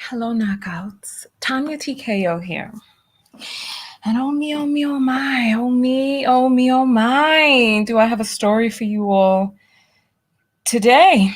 Hello, knockouts. Tanya TKO here. And oh me, oh me, oh my, oh me, oh me, oh my. Do I have a story for you all today?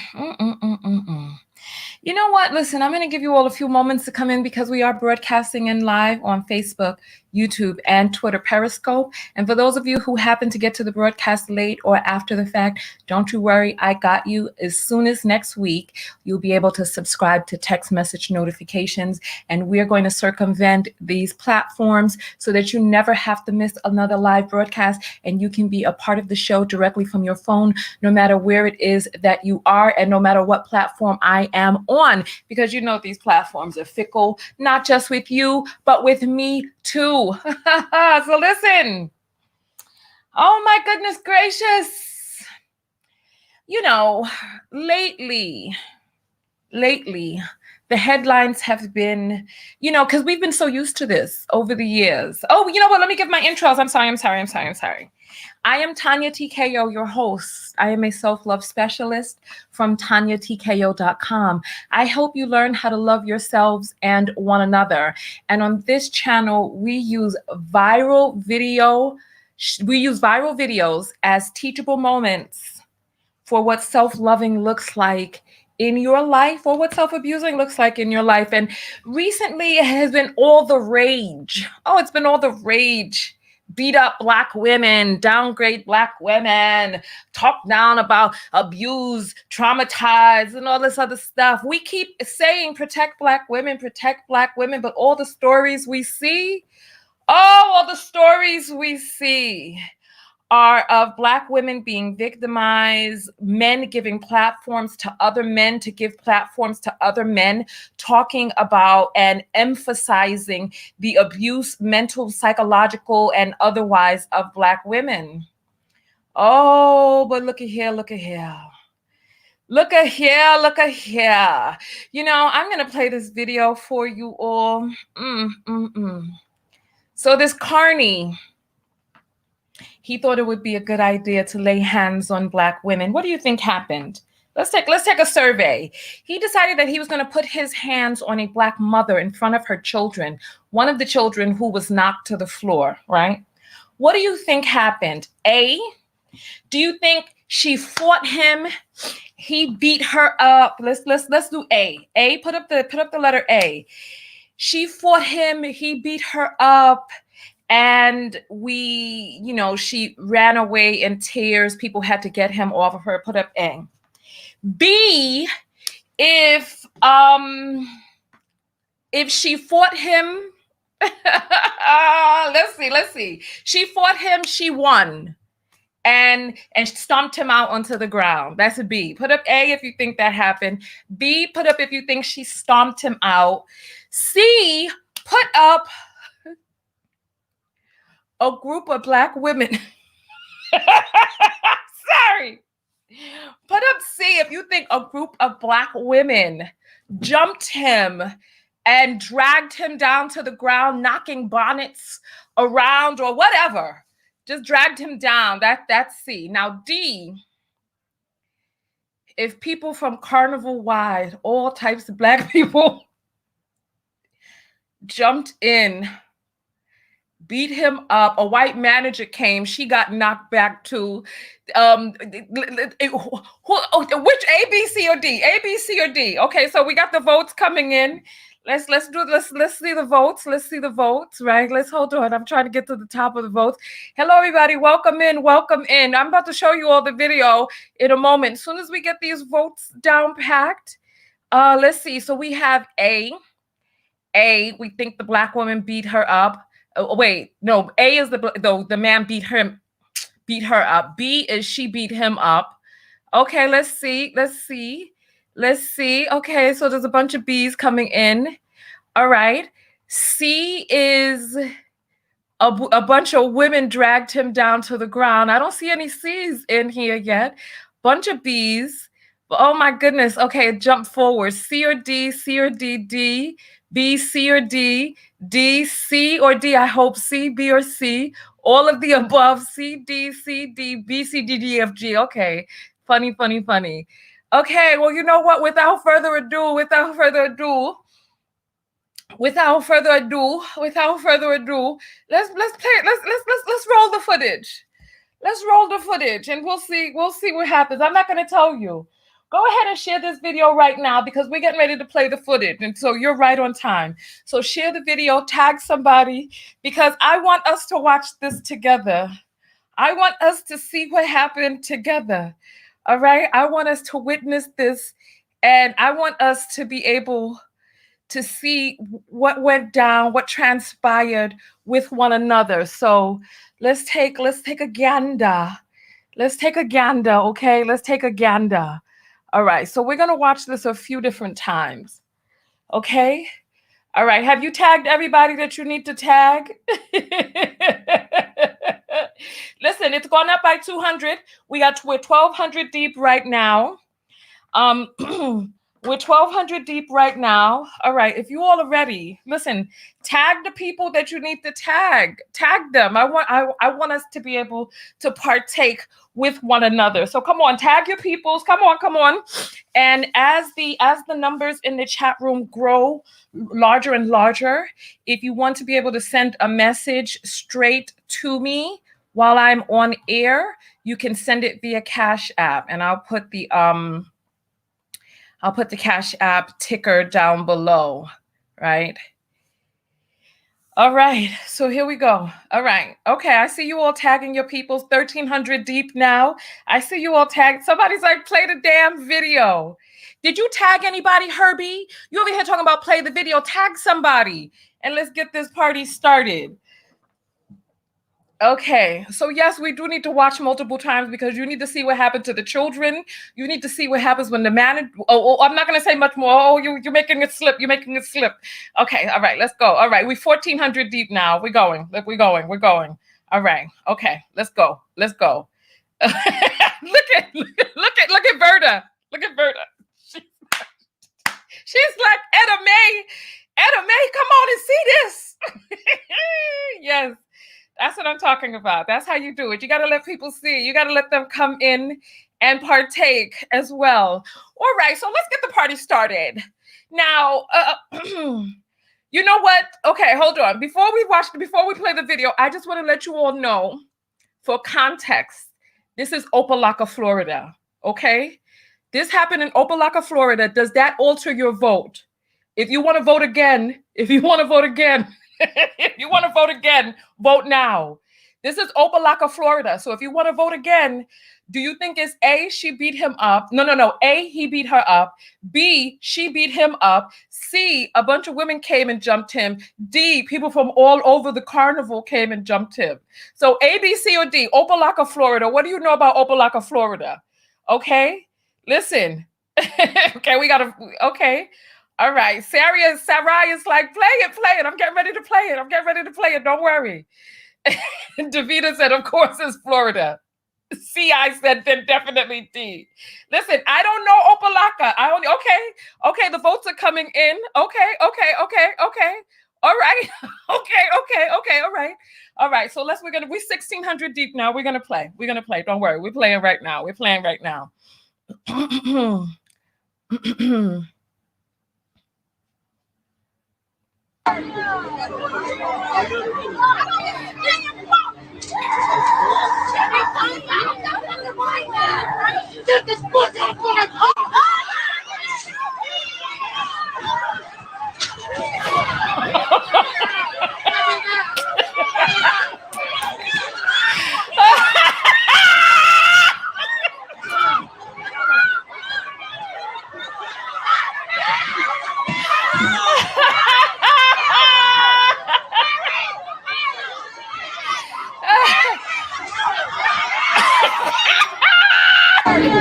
You know what? Listen, I'm going to give you all a few moments to come in because we are broadcasting in live on Facebook, YouTube, and Twitter Periscope. And for those of you who happen to get to the broadcast late or after the fact, don't you worry. I got you. As soon as next week, you'll be able to subscribe to text message notifications. And we're going to circumvent these platforms so that you never have to miss another live broadcast and you can be a part of the show directly from your phone, no matter where it is that you are and no matter what platform I am on, because you know these platforms are fickle, not just with you, but with me too. So listen. Oh my goodness gracious. You know, lately, the headlines have been, because we've been so used to this over the years. Oh, you know what? Let me give my intros. I'm sorry. I am Tanya TKO, your host. I am a self-love specialist from TanyaTKO.com. I help you learn how to love yourselves and one another. And on this channel, we use viral videos as teachable moments for what self-loving looks like in your life or what self-abusing looks like in your life. And recently it has been all the rage. Oh, it's been all the rage. Beat up Black women, downgrade Black women, talk down about abuse, traumatize, and all this other stuff. We keep saying protect Black women, but all the stories we see are of Black women being victimized, men giving platforms to other men to give platforms to other men, talking about and emphasizing the abuse, mental, psychological, and otherwise of Black women. Oh, but look at here. I'm going to play this video for you all. So this Carnie, he thought it would be a good idea to lay hands on Black women. What do you think happened? Let's take a survey. He decided that he was going to put his hands on a Black mother in front of her children, one of the children who was knocked to the floor, right? What do you think happened? A, do you think she fought him? He beat her up. Let's do A. A, put up the letter A. She fought him, he beat her up. And she ran away in tears. People had to get him off of her. Put up A. B, if she fought him, let's see. She fought him, she won. And stomped him out onto the ground. That's a B. Put up A if you think that happened. B, put up if you think she stomped him out. C, put up a group of Black women. Sorry. Put up C if you think a group of Black women jumped him and dragged him down to the ground, knocking bonnets around or whatever. Just dragged him down. That's C. Now D, if people from Carnival wide, all types of Black people jumped in, beat him up. A white manager came. She got knocked back too. Which A, B, C, or D? A, B, C, or D? Okay, so we got the votes coming in. Let's see the votes. Right? Let's hold on. I'm trying to get to the top of the votes. Hello, everybody. Welcome in. I'm about to show you all the video in a moment. As soon as we get these votes down packed, let's see. So we have A. We think the Black woman beat her up. Oh, wait, no. A is the man beat her up. B is she beat him up. Okay, let's see. Okay, so there's a bunch of B's coming in. All right. C is a bunch of women dragged him down to the ground. I don't see any C's in here yet. Bunch of B's. Oh my goodness. Okay, jump forward. C or D, D. B, C or D, C or D. I hope C, B, or C. All of the above. C, D, B, C, D, D, F, G. Okay. Funny. Okay, well, you know what? Without further ado, without further ado, let's play. Let's roll the footage. Let's roll the footage, and we'll see what happens. I'm not going to tell you. Go ahead and share this video right now because we're getting ready to play the footage, and so you're right on time. So share the video, tag somebody, because I want us to watch this together. I want us to see what happened together. All right? I want us to witness this, and I want us to be able to see what went down, what transpired with one another. So let's take a gander. Let's take a gander, okay? Let's take a gander. All right, so we're gonna watch this a few different times. Okay? All right, have you tagged everybody that you need to tag? Listen, it's gone up by 200. We're 1,200 deep right now. We're 1,200 deep right now. All right, if you all are ready, listen, tag the people that you need to tag. Tag them. I want us to be able to partake with one another. So come on, tag your peoples. Come on. And as the numbers in the chat room grow larger and larger, if you want to be able to send a message straight to me while I'm on air, you can send it via Cash App, and I'll put the Cash App ticker down below, right? All right, so here we go. All right, okay, I see you all tagging your peoples, 1,300 deep now. I see you all tagged. Somebody's like, play the damn video. Did you tag anybody, Herbie? You over here talking about play the video, tag somebody, and let's get this party started. Okay, so yes, we do need to watch multiple times because you need to see what happened to the children. You need to see what happens when the manager. I'm not going to say much more. Oh, you're making it slip. You're making it slip. Okay, all right, let's go. All right, we're 1,400 deep now. We're going. We're going. All right. Okay, let's go. Look at Berta. Look at Berta. She's like, Etta May, come on and see this. Yes. That's what I'm talking about. That's how you do it. You got to let people see. You got to let them come in and partake as well. All right, so let's get the party started. Now, you know what? Okay, hold on. Before we play the video, I just want to let you all know, for context, this is Opelika, Florida, okay? This happened in Opelika, Florida. Does that alter your vote? If you want to vote again, vote now. This is Opelika, Florida. So if you want to vote again, do you think it's A, she beat him up? No. A, he beat her up. B, she beat him up. C, a bunch of women came and jumped him. D, people from all over the carnival came and jumped him. So A, B, C, or D, Opelika, Florida. What do you know about Opelika, Florida? Okay, listen. Okay. All right, Sarai is like, play it. I'm getting ready to play it. Don't worry. Davida said, of course, it's Florida. C.I. said, then definitely D. Listen, I don't know Opelika. Okay, the votes are coming in. Okay. All right. Okay, all right. So we're 1,600 deep now. We're gonna play. Don't worry, we're playing right now.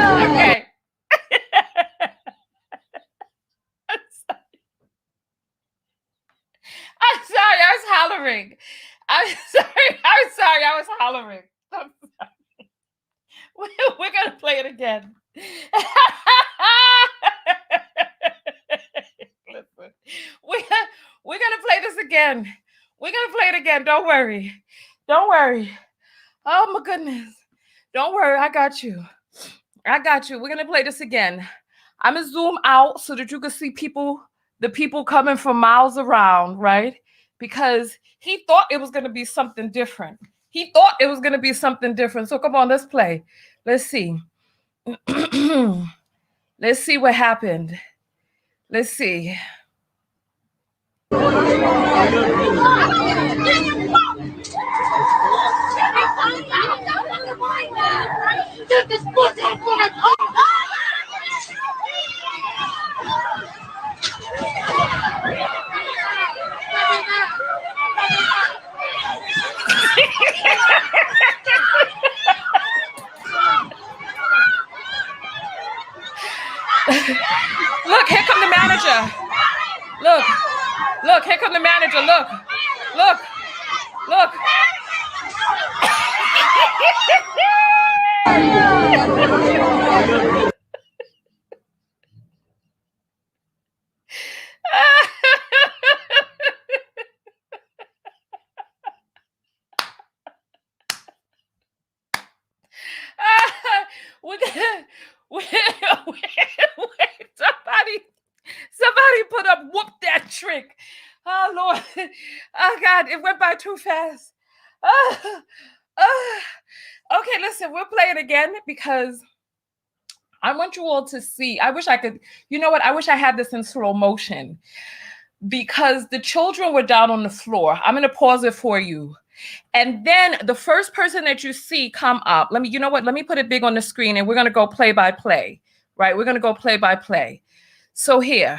Okay. I'm sorry, I was hollering. I'm sorry, I was hollering. I'm sorry. We're gonna play it again. Listen, we're gonna play this again. We're gonna play it again. Don't worry. Oh my goodness. Don't worry, I got you. We're gonna play this again. I'm gonna zoom out so that you can see people the people coming from miles around, right? Because he thought it was going to be something different. He thought it was going to be something different. So come on, let's play. Let's see. Let's see what happened. Let's see. Look, here come the manager. Look, here come the manager. Look. Somebody put up whoop that trick. Oh Lord. Oh God, it went by too fast. Okay, listen, we'll play it again because I want you all to see. I wish I could, you know what? I wish I had this in slow motion because the children were down on the floor. I'm going to pause it for you. And then the first person that you see come up, you know what? Let me put it big on the screen and we're going to go play by play, right? We're going to go play by play. So here.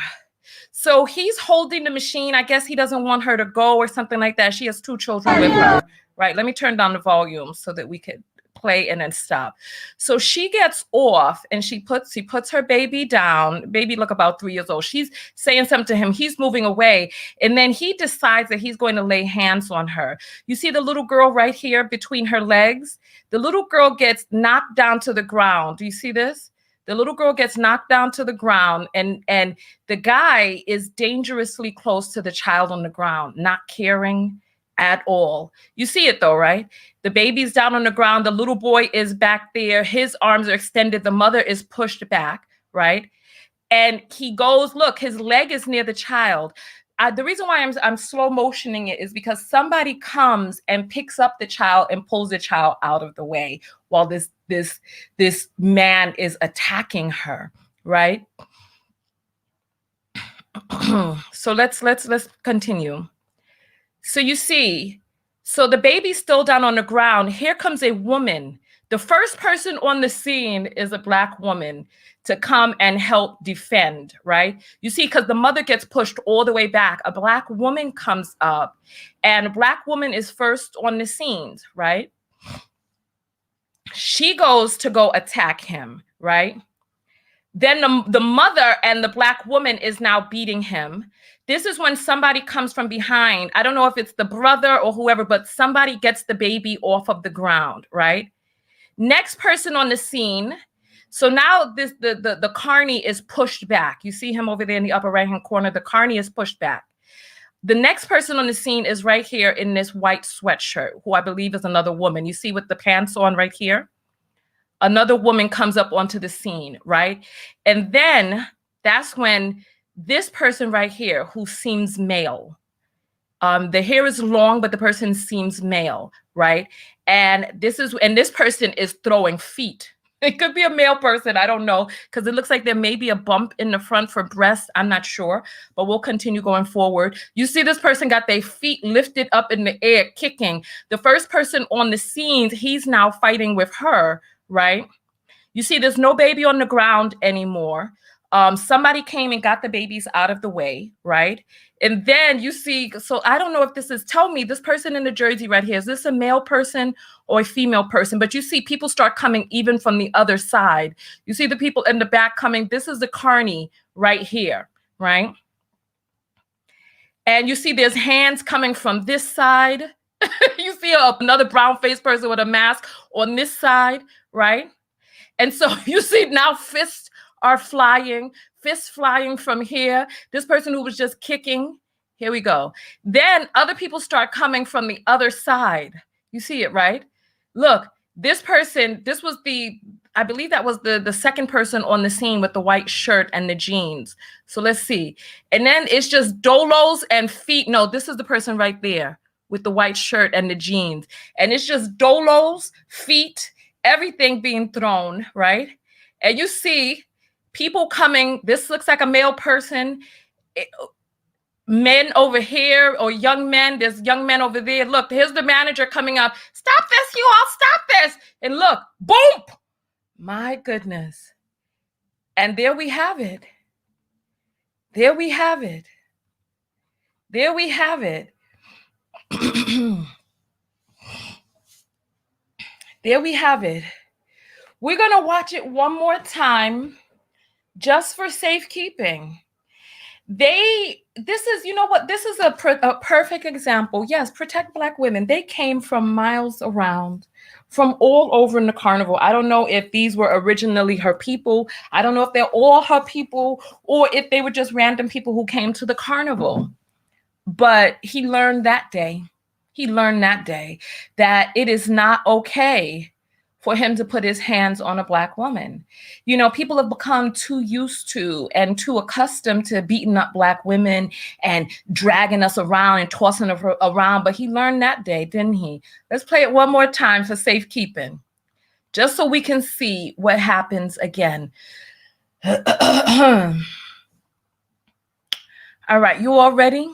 So he's holding the machine. I guess he doesn't want her to go or something like that. She has 2 children with her, right? Let me turn down the volume so that we could play and then stop. So she gets off and she puts her baby down. Baby look about 3 years old. She's saying something to him. He's moving away. And then he decides that he's going to lay hands on her. You see the little girl right here between her legs? The little girl gets knocked down to the ground. Do you see this? The little girl gets knocked down to the ground and the guy is dangerously close to the child on the ground, not caring at all. You see it though, right? The baby's down on the ground. The little boy is back there. His arms are extended. The mother is pushed back, right? And he goes, look, his leg is near the child. The reason why I'm slow motioning it is because somebody comes and picks up the child and pulls the child out of the way while this man is attacking her, right? So let's continue. So you see, so the baby's still down on the ground. Here comes a woman. The first person on the scene is a Black woman to come and help defend, right? You see, because the mother gets pushed all the way back. A Black woman comes up and a Black woman is first on the scenes, right? She goes to go attack him, right? Then the mother and the Black woman is now beating him. This is when somebody comes from behind. I don't know if it's the brother or whoever, but somebody gets the baby off of the ground, right? Next person on the scene. So now the Carnie is pushed back. You see him over there in the upper right-hand corner. The Carnie is pushed back. The next person on the scene is right here in this white sweatshirt, who I believe is another woman. You see with the pants on right here? Another woman comes up onto the scene, right? And then that's when this person right here, who seems male, the hair is long, but the person seems male, right? And this person is throwing feet. It could be a male person, I don't know, because it looks like there may be a bump in the front for breast. I'm not sure, but we'll continue going forward. You see this person got their feet lifted up in the air, kicking. The first person on the scenes, he's now fighting with her, right? You see there's no baby on the ground anymore. Somebody came and got the babies out of the way, right? And then you see, so I don't know if this is, tell me, this person in the jersey right here, is this a male person or a female person? But you see people start coming even from the other side. You see the people in the back coming. This is the Carnie right here, right? And you see there's hands coming from this side. You see another brown-faced person with a mask on this side, right? And so you see now fists are flying, fists flying from here. This person who was just kicking, here we go. Then other people start coming from the other side. You see it, right? Look, this person, this was the I believe that was the second person on the scene with the white shirt and the jeans. So let's see. And then it's just dolos and feet. No, this is the person right there with the white shirt and the jeans. And it's just dolos, feet, everything being thrown, right? And you see people coming. This looks like a male person. Men over here or young men. There's young men over there. Look, here's the manager coming up. Stop this, you all, stop this. And look, boom. My goodness. And there we have it. There we have it. There we have it. There we have it. We're going to watch it one more time just for safekeeping. This is, you know what? This is a perfect example. Yes, protect Black women. They came from miles around, from all over in the carnival. I don't know if these were originally her people. I don't know if they're all her people or if they were just random people who came to the carnival. But he learned that day. He learned that day that it is not okay for him to put his hands on a Black woman. You know, people have become too used to and too accustomed to beating up Black women and dragging us around and tossing us around. But he learned that day, didn't he? Let's play it one more time for safekeeping, just so we can see what happens again. All right, you all ready?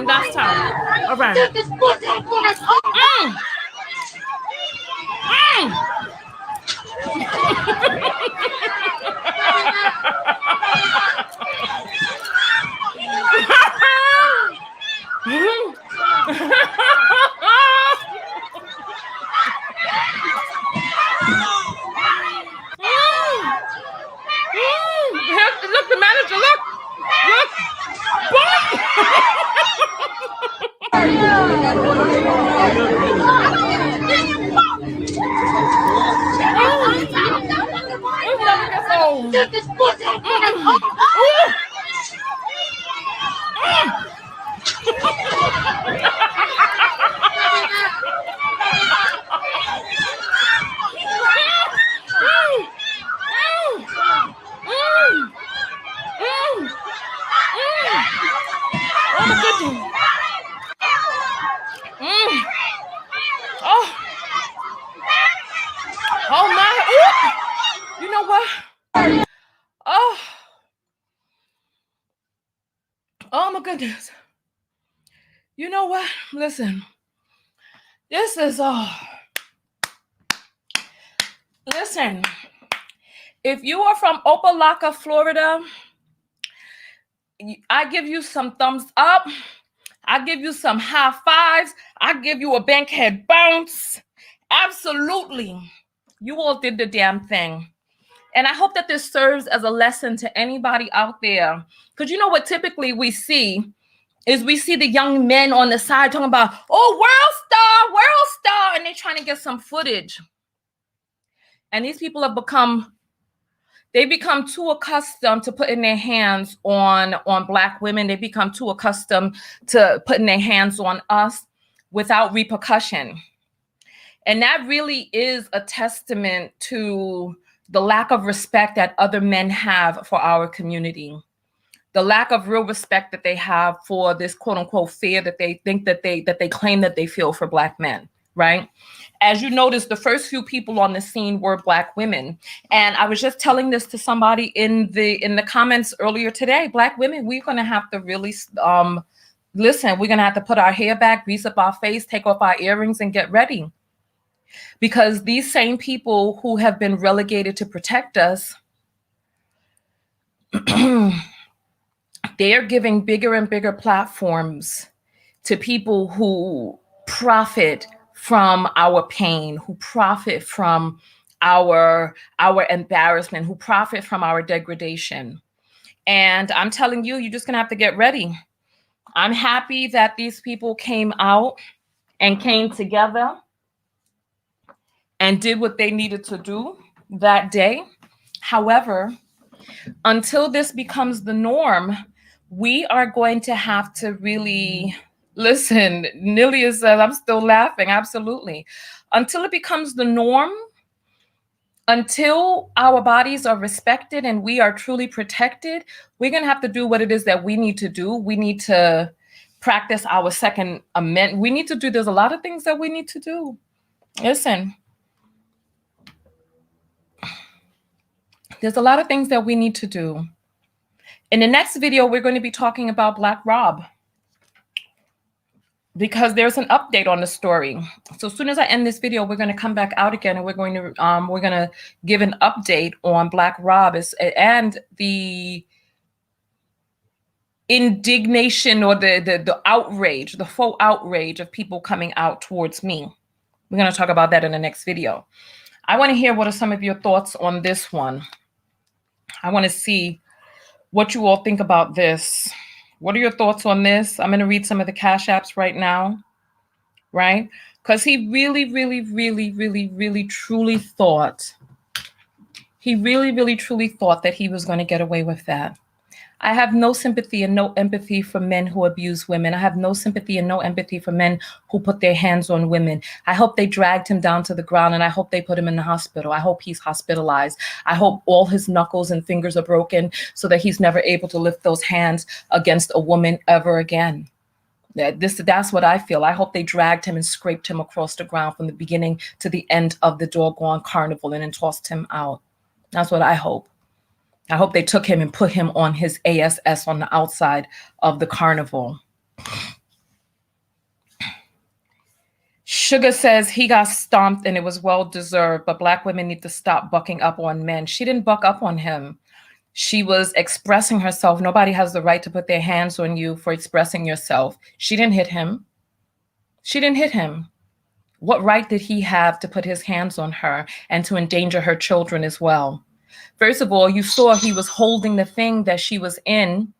Last time. All right. Look, the manager, look. Oh my! Ooh. You know what? Oh my goodness! You know what? Listen, this is Listen, if you are from Opelika, Florida, I give you some thumbs up. I give you some high fives. I give you a bankhead bounce. Absolutely. You all did the damn thing. And I hope that this serves as a lesson to anybody out there. Because you know what typically we see is we see the young men on the side talking about, oh, world star, and they're trying to get some footage. And these people have become too accustomed to putting their hands on Black women. They become too accustomed to putting their hands on us without repercussion. And that really is a testament to the lack of respect that other men have for our community. The lack of real respect that they have for this quote unquote fear that they think that they claim that they feel for Black men, right? As you notice, the first few people on the scene were Black women. And I was just telling this to somebody in the comments earlier today. Black women, we're going to have to really listen. We're going to have to put our hair back, grease up our face, take off our earrings, and get ready. Because these same people who have been relegated to protect us, they are giving bigger and bigger platforms to people who profit from our pain, who profit from our embarrassment, who profit from our degradation. And I'm telling you, you're just gonna have to get ready. I'm happy that these people came out and came together and did what they needed to do that day. However, until this becomes the norm, we are going to have to really listen. Nilia says, I'm still laughing. Absolutely. Until it becomes the norm, until our bodies are respected and we are truly protected, we're going to have to do what it is that we need to do. We need to practice our Second Amendment. We need to do, there's a lot of things that we need to do. Listen, there's a lot of things that we need to do. In the next video, we're going to be talking about Black Rob, because there's an update on the story. So as soon as I end this video, we're going to come back out again and we're going to give an update on Black Rob and the indignation or the outrage, the faux outrage of people coming out towards me. We're going to talk about that in the next video. I want to hear what are some of your thoughts on this one. I want to see what you all think about this. What are your thoughts on this? I'm going to read some of the Cash Apps right now, right? Because he really, truly thought, that he was going to get away with that. I have no sympathy and no empathy for men who abuse women. I have no sympathy and no empathy for men who put their hands on women. I hope they dragged him down to the ground and I hope they put him in the hospital. I hope he's hospitalized. I hope all his knuckles and fingers are broken so that he's never able to lift those hands against a woman ever again. That's what I feel. I hope they dragged him and scraped him across the ground from the beginning to the end of the doggone carnival and then tossed him out. That's what I hope. I hope they took him and put him on his ASS on the outside of the carnival. Sugar says he got stomped and it was well deserved, but Black women need to stop bucking up on men. She didn't buck up on him. She was expressing herself. Nobody has the right to put their hands on you for expressing yourself. She didn't hit him. She didn't hit him. What right did he have to put his hands on her and to endanger her children as well? First of all, you saw he was holding the thing that she was in,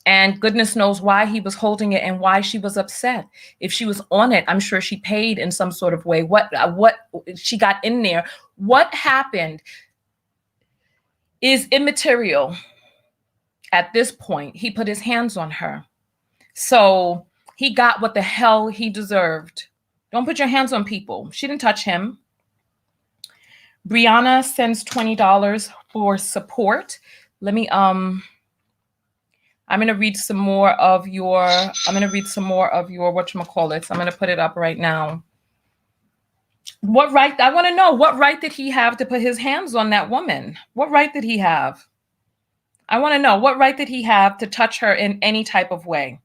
and goodness knows why he was holding it and why she was upset. If she was on it, I'm sure she paid in some sort of way. What she got in there, what happened is immaterial at this point. He put his hands on her. So he got what the hell he deserved. Don't put your hands on people. She didn't touch him. Brianna sends $20 for support. Let me I'm going to read some more of your whatchamacallits. I'm going to put it up right now. What right? I want to know, what right did he have to put his hands on that woman? What right did he have? I want to know, what right did he have to touch her in any type of way?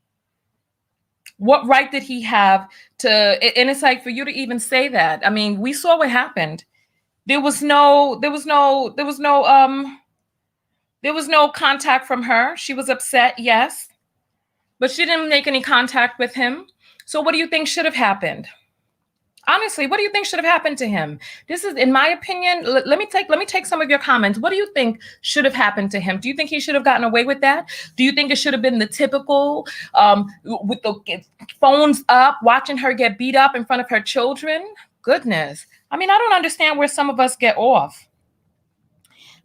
What right did he have to, and it's like for you to even say that. I mean, we saw what happened. There was no contact from her. She was upset, yes, but she didn't make any contact with him. So what do you think should have happened? Honestly, what do you think should have happened to him? This is, in my opinion, let me take some of your comments. What do you think should have happened to him? Do you think he should have gotten away with that? Do you think it should have been the typical, with the phones up, watching her get beat up in front of her children? Goodness. I mean, I don't understand where some of us get off.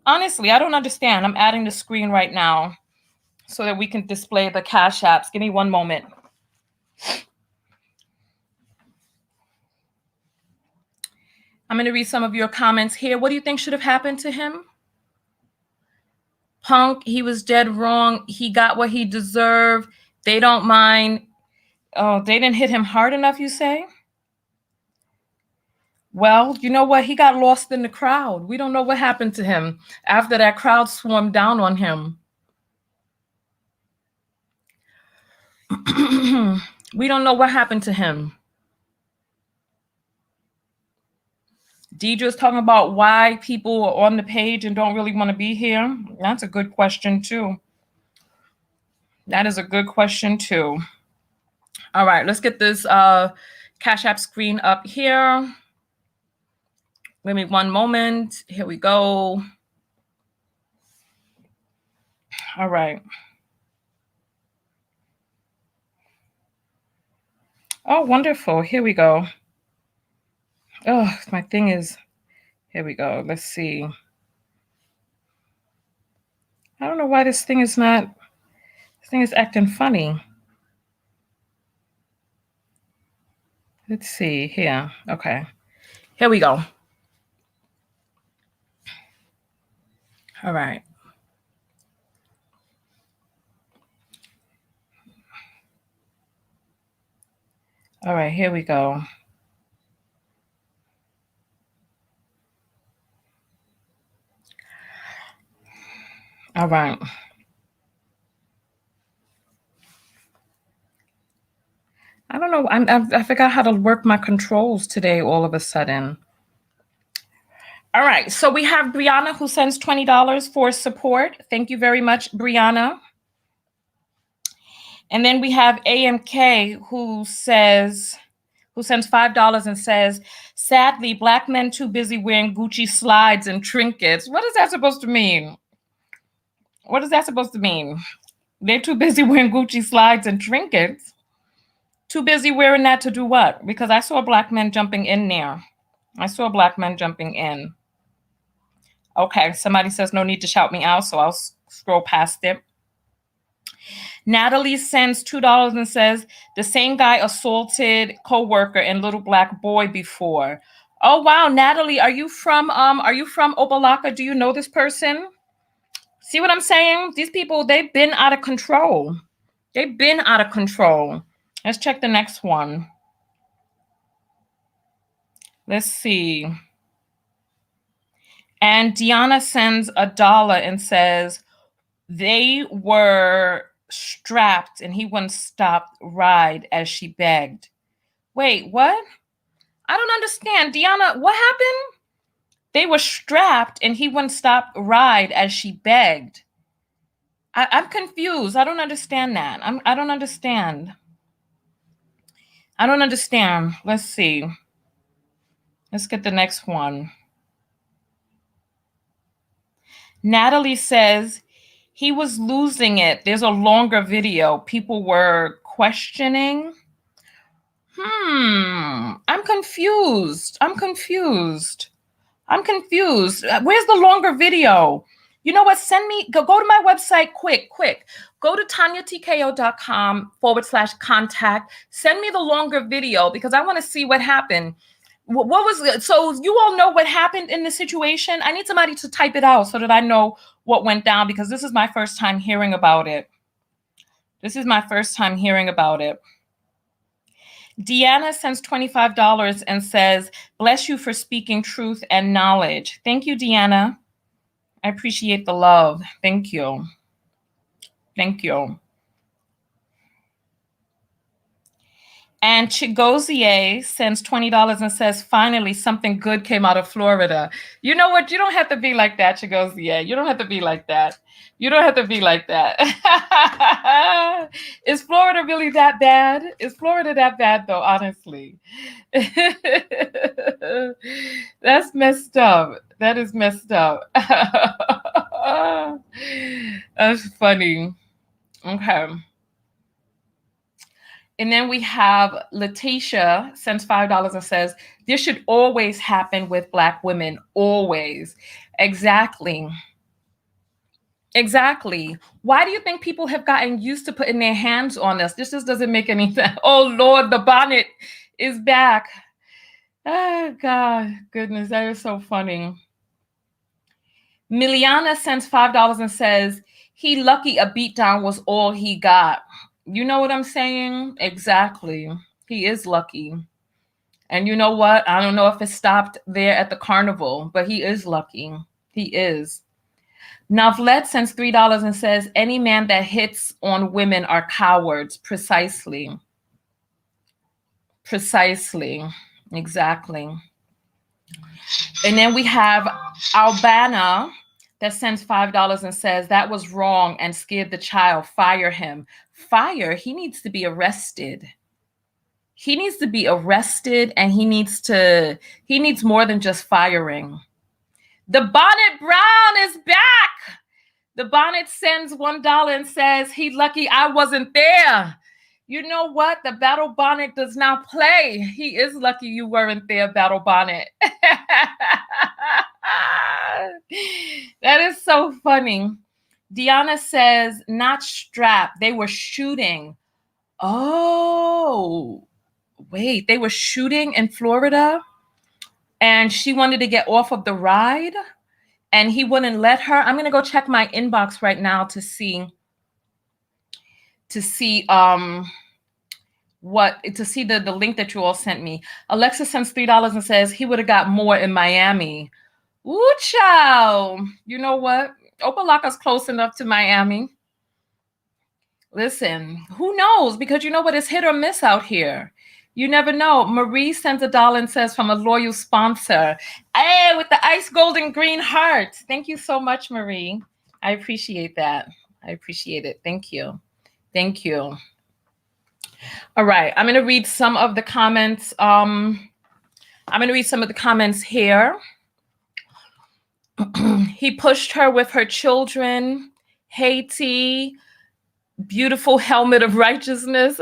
Honestly, I don't understand. I'm adding the screen right now so that we can display the Cash Apps. Give me one moment. I'm going to read some of your comments here. What do you think should have happened to him? Punk, he was dead wrong. He got what he deserved. They don't mind. Oh, they didn't hit him hard enough, you say? Well, you know what? He got lost in the crowd. We don't know what happened to him after that crowd swarmed down on him. We don't know what happened to him. Deidre's talking about why people are on the page and don't really want to be here. That's a good question too. That is a good question too. All right, let's get this Cash App screen up here. Give me one moment. Here we go. All right. Oh, wonderful. Here we go. Oh, my thing is, here we go. Let's see. I don't know why this thing is acting funny. Let's see here. Okay. Here we go. All right. All right, here we go. All right. I don't know. I forgot how to work my controls today all of a sudden. All right. So we have Brianna who sends $20 for support. Thank you very much, Brianna. And then we have AMK who sends $5 and says, sadly, Black men too busy wearing Gucci slides and trinkets. What is that supposed to mean? What is that supposed to mean? They're too busy wearing Gucci slides and trinkets. Too busy wearing that to do what? Because I saw Black men jumping in there. I saw Black men jumping in. Okay, somebody says no need to shout me out, so I'll scroll past it. Natalie sends $2 and says, the same guy assaulted coworker and little black boy before. Oh wow, Natalie, are you from Opa-locka? Do you know this person? See what I'm saying? These people, they've been out of control. They've been out of control. Let's check the next one. Let's see. And Deanna sends $1 and says, they were strapped and he wouldn't stop ride as she begged. Wait, what? I don't understand. Deanna, what happened? They were strapped and he wouldn't stop ride as she begged. I'm confused. I don't understand that. I don't understand. I don't understand. Let's see. Let's get the next one. Natalie says he was losing it. There's a longer video. People were questioning. I'm confused. Where's the longer video? You know what? Go to my website quick. Go to tanyatko.com/contact. Send me the longer video because I want to see what happened. What was, so you all know what happened in the situation? I need somebody to type it out so that I know what went down because this is my first time hearing about it. Deanna sends $25 and says, bless you for speaking truth and knowledge. Thank you, Deanna. I appreciate the love. Thank you. And Chigozie sends $20 and says, finally, something good came out of Florida. You know what? You don't have to be like that, Chigozie. You don't have to be like that. Is Florida really that bad? Is Florida that bad, though, honestly? That's messed up. That is messed up. That's funny. Okay. And then we have Letitia sends $5 and says, this should always happen with Black women, always. Exactly. Why do you think people have gotten used to putting their hands on us? This just doesn't make any sense. Oh, Lord, the bonnet is back. Oh, God, goodness, that is so funny. Miliana sends $5 and says, he lucky a beatdown was all he got. You know what I'm saying? Exactly. He is lucky. And you know what? I don't know if it stopped there at the carnival, but he is lucky. He is. Navlet sends $3 and says, any man that hits on women are cowards. Precisely. Exactly. And then we have Albana that sends $5 and says that was wrong and scared the child. Fire him. Fire. He needs to be arrested. He needs to be arrested, and he needs more than just firing. The Bonnet Brown is back. The Bonnet sends $1 and says, he lucky I wasn't there. You know what? The Battle Bonnet does not play. He is lucky you weren't there, Battle Bonnet. That is so funny. Deanna says, not strapped. They were shooting. Oh, wait. They were shooting in Florida, and she wanted to get off of the ride, and he wouldn't let her. I'm going to go check my inbox right now to see the link that you all sent me. Alexa sends $3 and says he would have got more in Miami. Ooh, child. You know what? Opalaka's close enough to Miami. Listen, who knows? Because you know what? It's hit or miss out here. You never know. Marie sends $1 and says from a loyal sponsor. Hey, with the ice golden green heart. Thank you so much, Marie. I appreciate that. I appreciate it. Thank you. Thank you. All right. I'm going to read some of the comments. Here. He pushed her with her children. Haiti. Beautiful helmet of righteousness.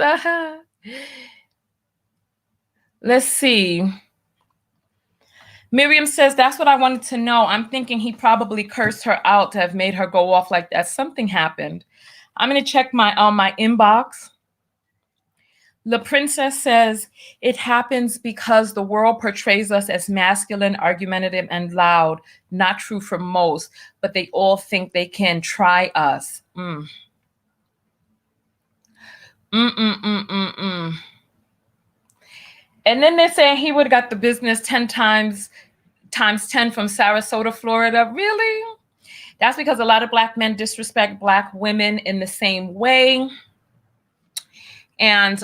Let's see. Miriam says, that's what I wanted to know. I'm thinking he probably cursed her out to have made her go off like that. Something happened. I'm going to check my inbox. La Princess says, it happens because the world portrays us as masculine, argumentative, and loud. Not true for most, but they all think they can try us. And then they're saying he would have got the business 10 times 10 from Sarasota, Florida. Really? That's because a lot of Black men disrespect Black women in the same way. And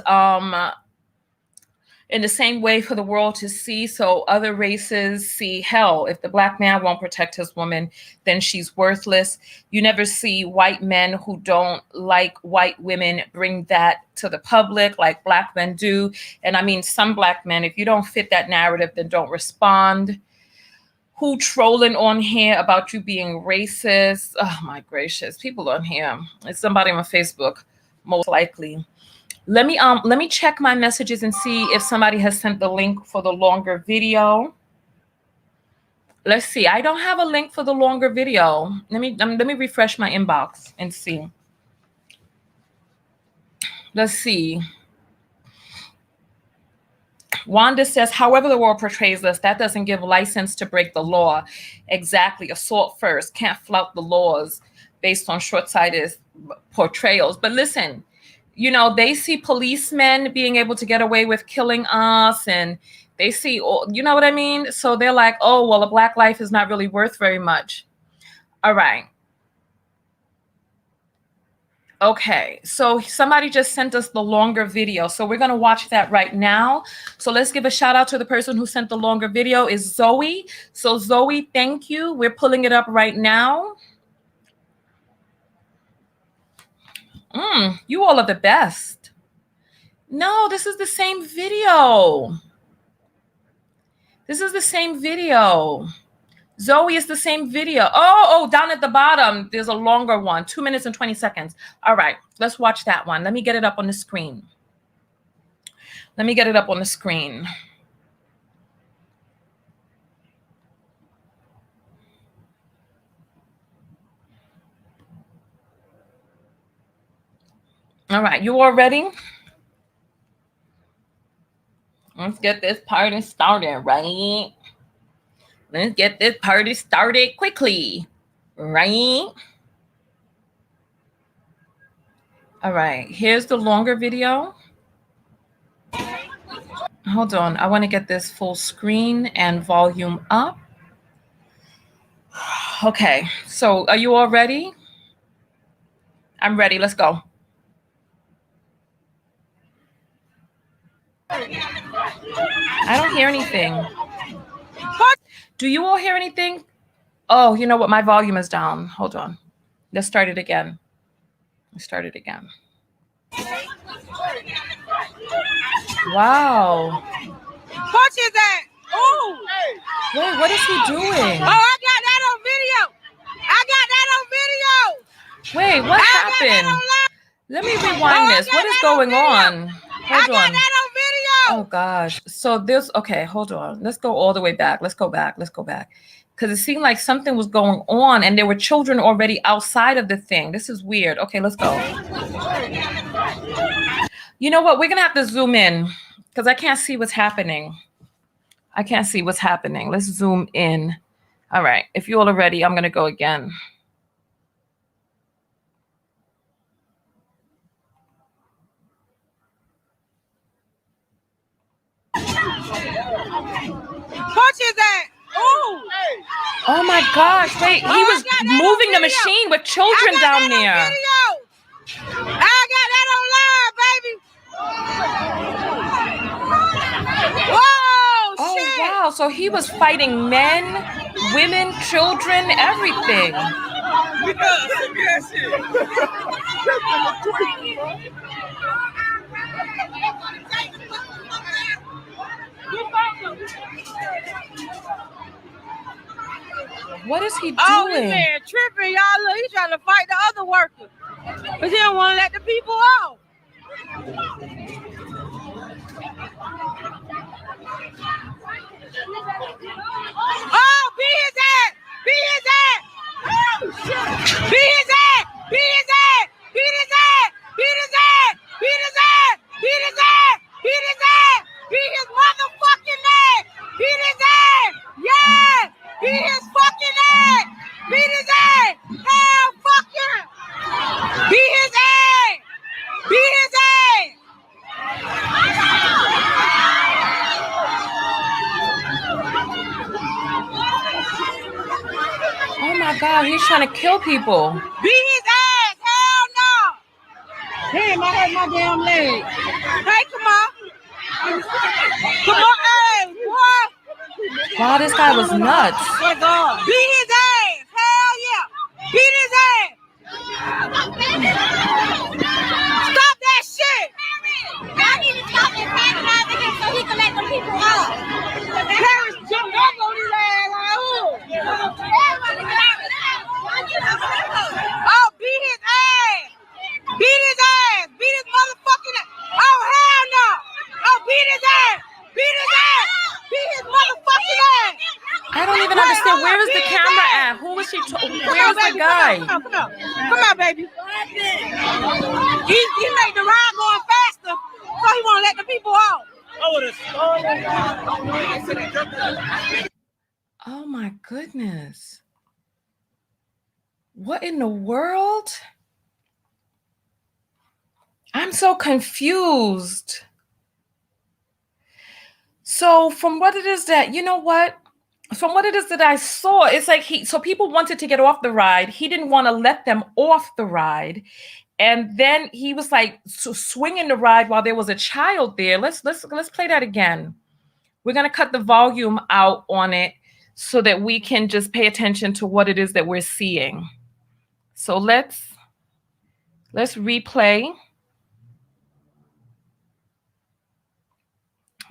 in the same way for the world to see, so other races see, hell, if the Black man won't protect his woman, then she's worthless. You never see white men who don't like white women bring that to the public like Black men do. And I mean, some Black men, if you don't fit that narrative, then don't respond. Who trolling on here about you being racist? Oh my gracious, people on here. It's somebody on Facebook, most likely. Let me check my messages and see if somebody has sent the link for the longer video. Let's see. I don't have a link for the longer video. Let me refresh my inbox and see. Let's see. Wanda says, however the world portrays us, that doesn't give license to break the law. Exactly. Assault first. Can't flout the laws based on short-sighted portrayals. But listen, you know, they see policemen being able to get away with killing us, and they see, you know what I mean? So they're like, oh, well, a Black life is not really worth very much. All right. Okay, so somebody just sent us the longer video. So we're going to watch that right now. So let's give a shout out to the person who sent the longer video is Zoe. So Zoe, thank you. We're pulling it up right now. You all are the best. No, this is the same video. This is the same video. Zoe is the same video. Oh, down at the bottom, there's a longer one, 2 minutes and 20 seconds. All right, let's watch that one. Let me get it up on the screen. Let me get it up on the screen. All right, you all ready? Let's get this party started, right? Let's get this party started quickly, right? All right, here's the longer video. Hold on, I want to get this full screen and volume up. Okay, so are you all ready? I'm ready, let's go. I don't hear anything. Do you all hear anything? Oh, you know what? My volume is down. Hold on. Let's start it again. Wow. Punch his ass. Ooh. Wait, what is he doing? Oh, I got that on video. Wait, what happened? Let me rewind this. What is going on? Hold on. That on video. Oh gosh. So this, okay, hold on. Let's go all the way back. Let's go back. Because it seemed like something was going on and there were children already outside of the thing. This is weird. Okay, let's go. You know what? We're going to have to zoom in because I can't see what's happening. Let's zoom in. All right. If you all are ready, I'm going to go again. Punch his ass. Ooh. Oh my gosh. Wait, he was moving the machine with children down there. I got that on live, baby. Whoa, oh, shit. Wow. So he was fighting men, women, children, everything. What is he doing? Oh, this man tripping, y'all. Look, he's trying to fight the other workers. But he don't want to let the people out. Oh, beat his ass! Beat his ass! Beat his ass! Beat his ass! Beat his ass! Beat his ass! Beat his ass! Beat his ass! Beat his ass! Beat his motherfucking ass! Beat his ass! Yes! Beat his fucking ass! Beat his ass! Hell fucking! Beat his ass! Beat his ass! Oh my God, he's trying to kill people. Beat his ass! Hell no! Damn, I hurt my damn leg. Hey, come on. Come on, hey, boy. Wow, this guy was nuts. My God. Beat his ass! Hell yeah! Beat his ass! Stop that shit! Y'all need to stop antagonizing him so he can let the people out. Paris jumped up on his ass like, ooh. Oh, beat his ass! Beat his ass! Beat his motherfucking ass! Oh, hell no! Oh, beat his ass! Beat his ass! Beat his motherfucking ass! I don't even understand. Where is the camera at? Who is she? Where's the guy? Come on, baby. He made the ride going faster, so he won't let the people out. Oh my goodness. What in the world? I'm so confused. So from what it is that, you know what? From what it is that I saw, it's like so people wanted to get off the ride. He didn't want to let them off the ride. And then he was like swinging the ride while there was a child there. Let's play that again. We're going to cut the volume out on it so that we can just pay attention to what it is that we're seeing. So let's replay.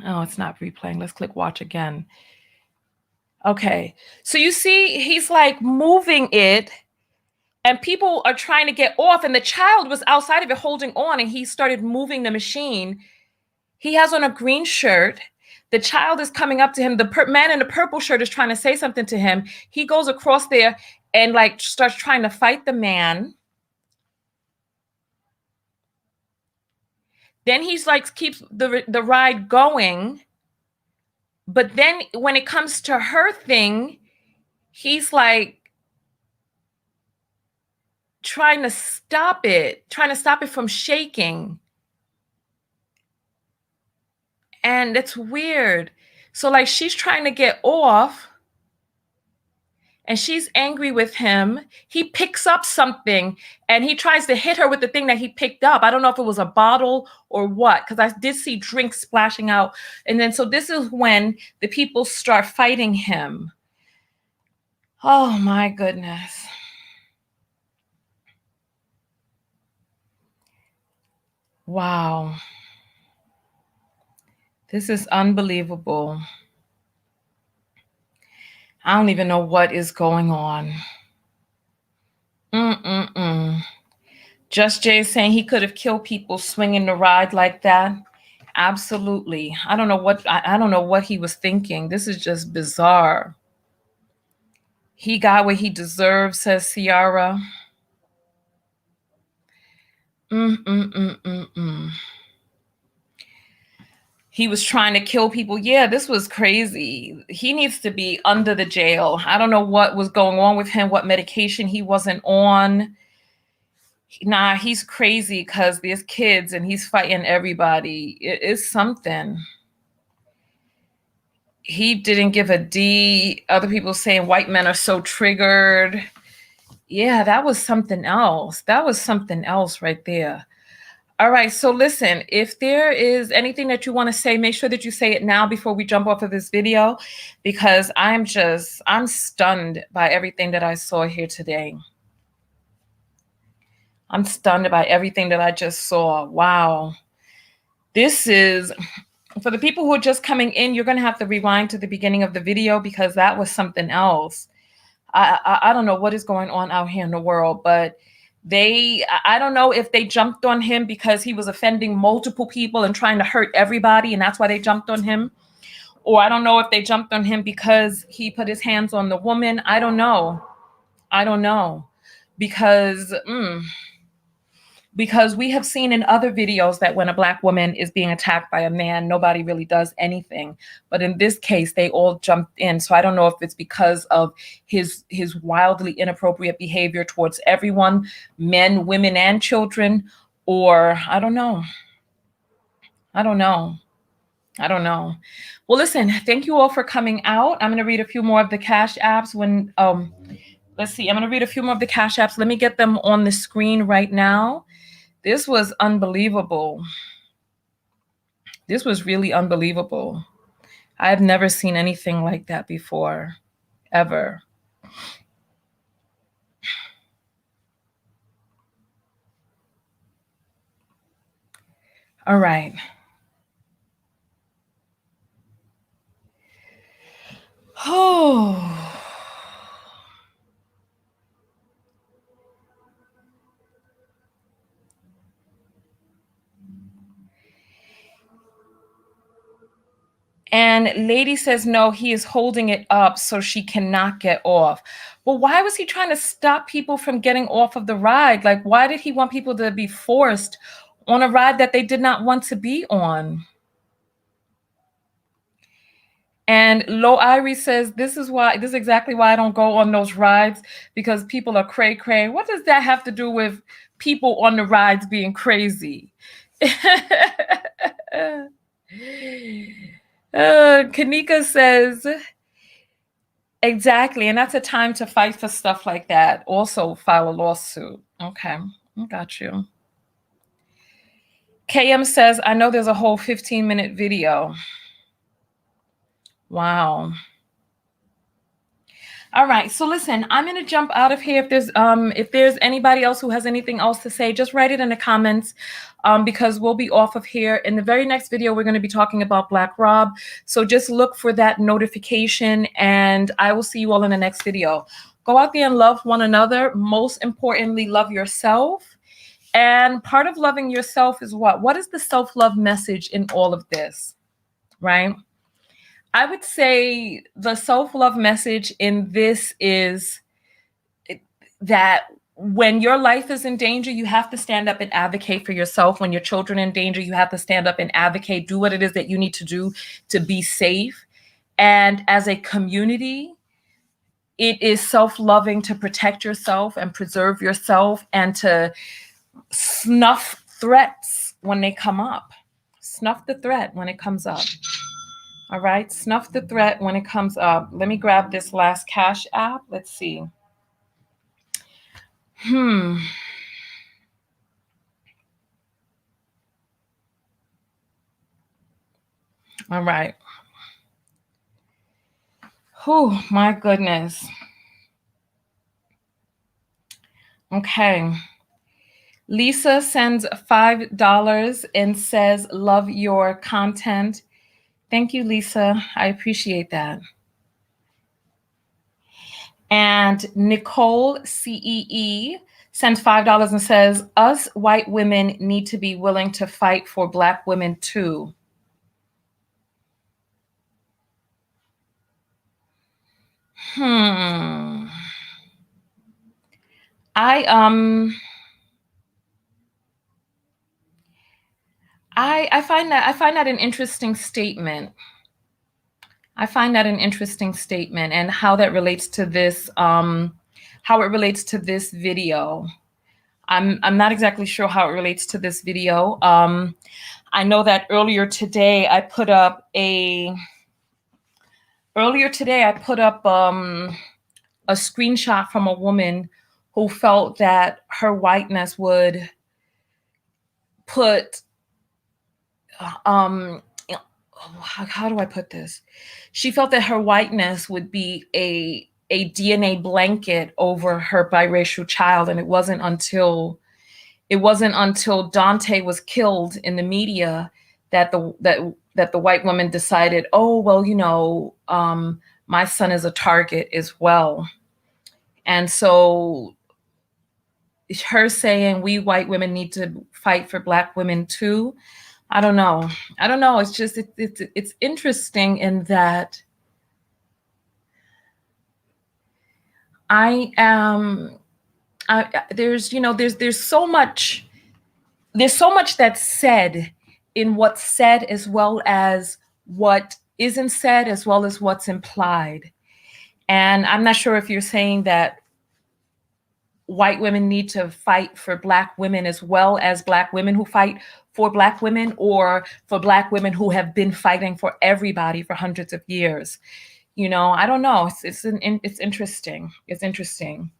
Oh, it's not replaying. Let's click watch again. Okay. So you see, he's like moving it and people are trying to get off and the child was outside of it holding on and he started moving the machine. He has on a green shirt. The child is coming up to him. The man in the purple shirt is trying to say something to him. He goes across there and like starts trying to fight the man. Then he's like keeps the ride going. But then when it comes to her thing, he's like trying to stop it from shaking. And it's weird. So like she's trying to get off and she's angry with him. He picks up something and he tries to hit her with the thing that he picked up. I don't know if it was a bottle or what, because I did see drinks splashing out. And then so this is when the people start fighting him. Oh my goodness. Wow. This is unbelievable. I don't even know what is going on. Just Jay saying he could have killed people swinging the ride like that. Absolutely. I don't know what he was thinking. This is just bizarre. He got what he deserved, says Ciara. He was trying to kill people. Yeah, this was crazy. He needs to be under the jail. I don't know what was going on with him, what medication he wasn't on. Nah, he's crazy because there's kids and he's fighting everybody. It is something. He didn't give a D. Other people saying white men are so triggered. Yeah, that was something else. That was something else right there. All right, so listen, if there is anything that you want to say, make sure that you say it now before we jump off of this video, because I'm stunned by everything that I saw here today. I'm stunned by everything that I just saw. Wow. This is, for the people who are just coming in, you're going to have to rewind to the beginning of the video because that was something else. I don't know what is going on out here in the world, but I don't know if they jumped on him because he was offending multiple people and trying to hurt everybody, and that's why they jumped on him. Or I don't know if they jumped on him because he put his hands on the woman. I don't know. Because we have seen in other videos that when a Black woman is being attacked by a man, nobody really does anything. But in this case, they all jumped in. So I don't know if it's because of his wildly inappropriate behavior towards everyone, men, women, and children, or I don't know. Well, listen, thank you all for coming out. I'm going to read a few more of the Cash Apps when, let's see, I'm going to read a few more of the Cash Apps. Let me get them on the screen right now. This was unbelievable. This was really unbelievable. I've never seen anything like that before, ever. All right. Oh. And lady says, no, he is holding it up so she cannot get off. Well, why was he trying to stop people from getting off of the ride? Like, why did he want people to be forced on a ride that they did not want to be on? And Lo Irie says, this is exactly why I don't go on those rides, because people are cray cray. What does that have to do with people on the rides being crazy? Kanika says, exactly. And that's a time to fight for stuff like that. Also file a lawsuit. Okay, I got you. KM says, I know there's a whole 15-minute video. Wow. All right, so listen, I'm going to jump out of here. If there's anybody else who has anything else to say, just write it in the comments, because we'll be off of here. In the very next video, we're going to be talking about Black Rob. So just look for that notification, and I will see you all in the next video. Go out there and love one another. Most importantly, love yourself. And part of loving yourself is what? What is the self-love message in all of this, right? I would say the self-love message in this is that when your life is in danger, you have to stand up and advocate for yourself. When your children are in danger, you have to stand up and advocate, do what it is that you need to do to be safe. And as a community, it is self-loving to protect yourself and preserve yourself and to snuff threats when they come up. Snuff the threat when it comes up. All right, snuff the threat when it comes up. Let me grab this last Cash App. Let's see. All right. Oh, my goodness. Okay. Lisa sends $5 and says, love your content. Thank you, Lisa. I appreciate that. And Nicole CEE sends $5 and says, us white women need to be willing to fight for Black women too. I find that an interesting statement. I find that an interesting statement, and how that relates to this, how it relates to this video. I'm not exactly sure how it relates to this video. I know that earlier today I put up a screenshot from a woman who felt that her whiteness would put how do I put this? She felt that her whiteness would be a DNA blanket over her biracial child, and it wasn't until Dante was killed in the media that the white woman decided, oh well, you know, my son is a target as well. And so her saying we white women need to fight for Black women too, I don't know. It's just it's interesting in that there's so much that's said in what's said, as well as what isn't said, as well as what's implied. And I'm not sure if you're saying that white women need to fight for Black women as well as Black women who fight for Black women, or for Black women who have been fighting for everybody for hundreds of years. You know, I don't know. It's interesting. It's interesting.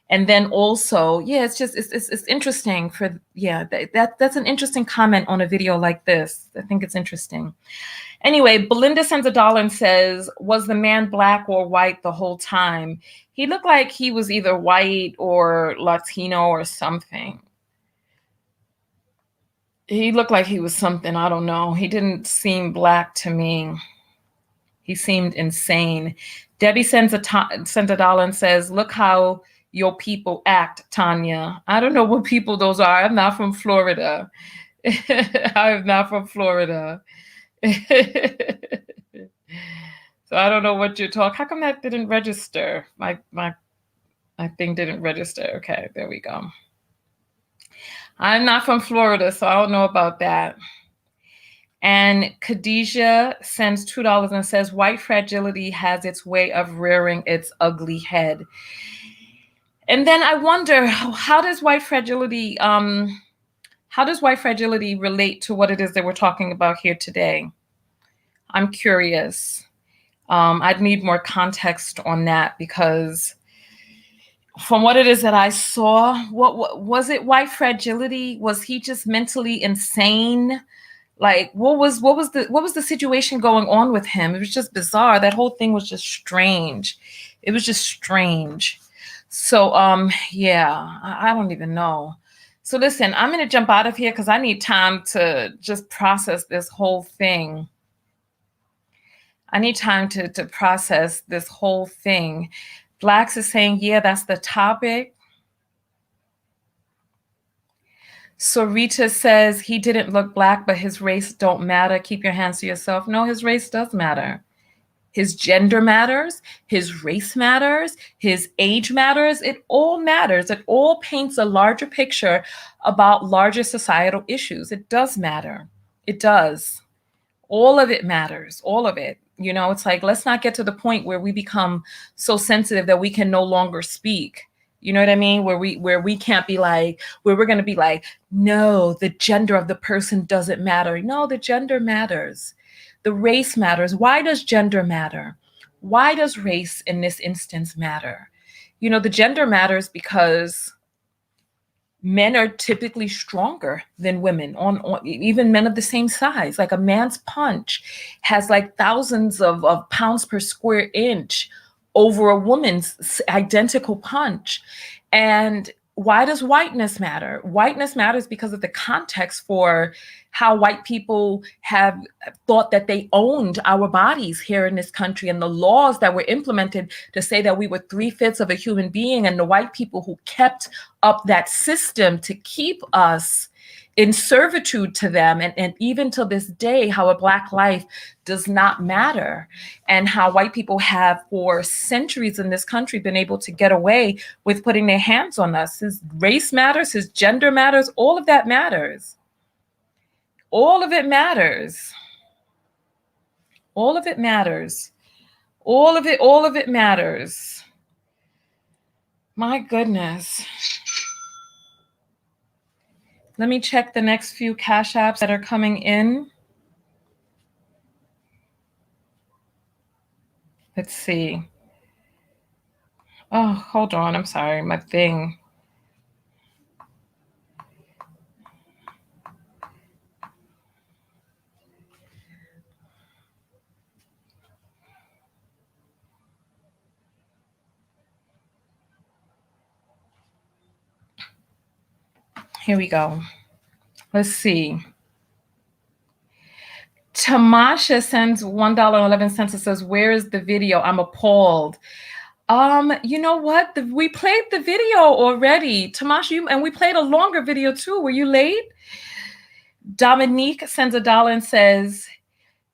And then also, yeah, it's interesting for, yeah, that's an interesting comment on a video like this. I think it's interesting. Anyway, Belinda sends $1 and says, was the man Black or white the whole time? He looked like he was either white or Latino or something. He looked like he was something, I don't know. He didn't seem Black to me. He seemed insane. Debbie sends $1 and says, look how your people act, Tanya. I don't know what people those are. I'm not from Florida. I am not from Florida. So I don't know what you're talking. How come that didn't register? My thing didn't register. Okay, there we go. I'm not from Florida, so I don't know about that. And Khadijah sends $2 and says, white fragility has its way of rearing its ugly head. And then I wonder, how does white fragility relate to what it is that we're talking about here today? I'm curious. I'd need more context on that, because from what it is that I saw, what was it? White fragility? Was he just mentally insane? Like, what was the situation going on with him? It was just bizarre. That whole thing was just strange. It was just strange. So, yeah, I don't even know. So listen, I'm going to jump out of here because I need time to just process this whole thing. I need time to process this whole thing. Blacks is saying, yeah, that's the topic. Sarita says he didn't look Black, but his race don't matter. Keep your hands to yourself. No, his race does matter. His gender matters. His race matters. His age matters. It all matters. It all paints a larger picture about larger societal issues. It does matter. It does. All of it matters. All of it. You know, it's like, let's not get to the point where we become so sensitive that we can no longer speak. You know what I mean? Where we can't be like, where we're going to be like, no, the gender of the person doesn't matter. No, the gender matters. The race matters. Why does gender matter? Why does race in this instance matter? You know, the gender matters because men are typically stronger than women, on even men of the same size. Like, a man's punch has like thousands of pounds per square inch over a woman's identical punch. And why does whiteness matter? Whiteness matters because of the context for how white people have thought that they owned our bodies here in this country, and the laws that were implemented to say that we were 3/5 of a human being, and the white people who kept up that system to keep us in servitude to them. And even to this day, how a Black life does not matter, and how white people have for centuries in this country been able to get away with putting their hands on us. His race matters, his gender matters, all of that matters. All of it matters. All of it matters. All of it matters. My goodness. Let me check the next few Cash Apps that are coming in. Let's see. Oh, hold on. I'm sorry. My thing. Here we go. Let's see. Tamasha sends $1.11 and says, "Where is the video? I'm appalled." You know what? We played the video already, Tamasha, and we played a longer video too. Were you late? Dominique sends $1 and says,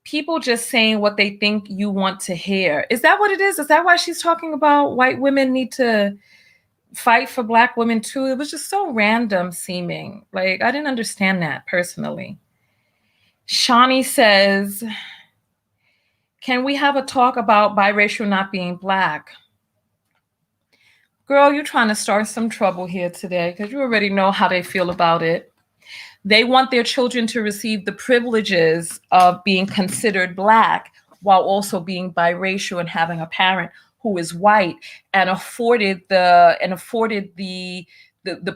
"People just saying what they think you want to hear." Is that what it is? Is that why she's talking about white women need to fight for Black women too? It was just so random seeming. Like, I didn't understand that personally. Shawnee says, "Can we have a talk about biracial not being Black?" Girl, you're trying to start some trouble here today because you already know how they feel about it. They want their children to receive the privileges of being considered Black while also being biracial and having a parent who is white, and afforded the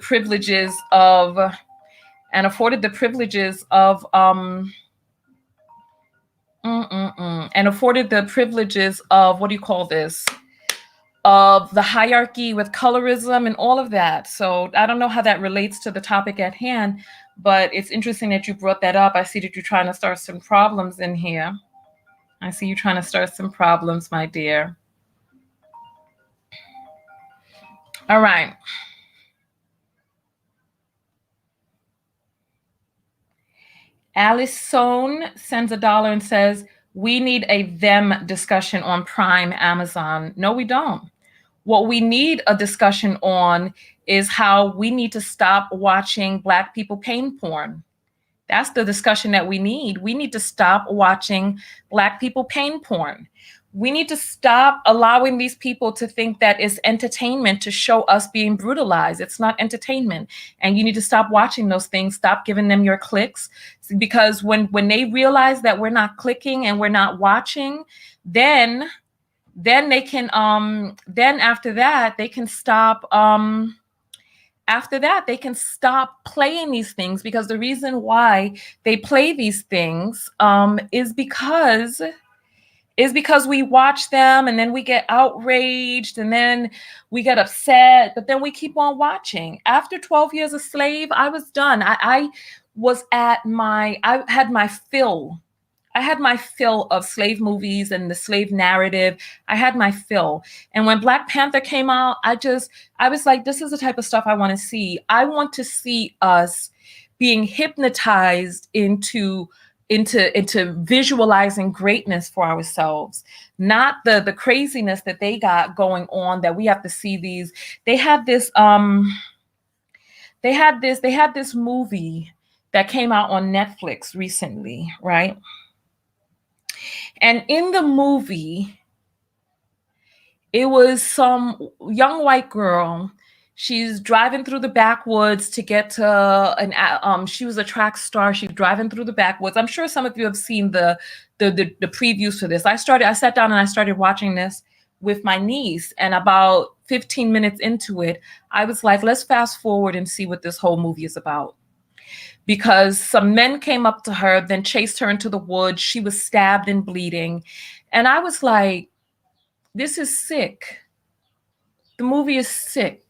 privileges of and afforded the privileges of what do you call this? Of the hierarchy with colorism and all of that. So I don't know how that relates to the topic at hand, but it's interesting that you brought that up. I see that you're trying to start some problems in here. I see you trying to start some problems, my dear. All right. Alison sends $1 and says, "We need a them discussion on Prime Amazon." No, we don't. What we need a discussion on is how we need to stop watching Black people pain porn. That's the discussion that we need. We need to stop watching Black people pain porn. We need to stop allowing these people to think that it's entertainment to show us being brutalized. It's not entertainment. And you need to stop watching those things. Stop giving them your clicks. Because when they realize that we're not clicking and we're not watching, then they can then after that they can stop playing these things, because the reason why they play these things is because we watch them and then we get outraged and then we get upset, but then we keep on watching. After 12 years a slave, I was done. I had my fill. I had my fill of slave movies and the slave narrative. I had my fill. And when Black Panther came out, I was like, this is the type of stuff I want to see. I want to see us being hypnotized into visualizing greatness for ourselves, not the craziness that they got going on, that we have to see these. They had this movie that came out on Netflix recently, right? And in the movie, it was some young white girl. She's driving through the backwoods to get to she was a track star. She's driving through the backwoods. I'm sure some of you have seen the previews for this. I sat down and I started watching this with my niece, and about 15 minutes into it, I was like, let's fast forward and see what this whole movie is about. Because some men came up to her, then chased her into the woods. She was stabbed and bleeding. And I was like, This is sick. The movie is sick.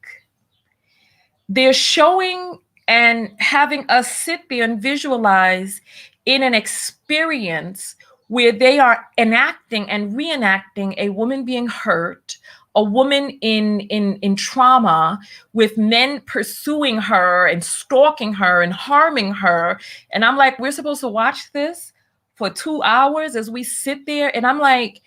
They're showing and having us sit there and visualize in an experience where they are enacting and reenacting a woman being hurt, a woman in trauma, with men pursuing her and stalking her and harming her. And I'm like, we're supposed to watch this for 2 hours as we sit there? And I'm like,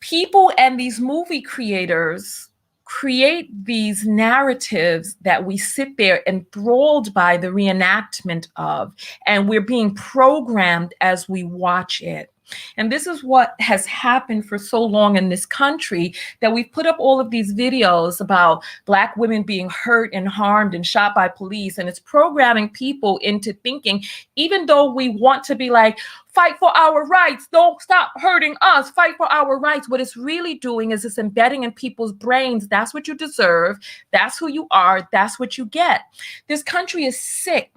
people and these movie creators create these narratives that we sit there enthralled by the reenactment of, and we're being programmed as we watch it. And this is what has happened for so long in this country, that we've put up all of these videos about Black women being hurt and harmed and shot by police. And it's programming people into thinking, even though we want to be like, fight for our rights, don't stop hurting us, fight for our rights. What it's really doing is it's embedding in people's brains, that's what you deserve, that's who you are, that's what you get. This country is sick.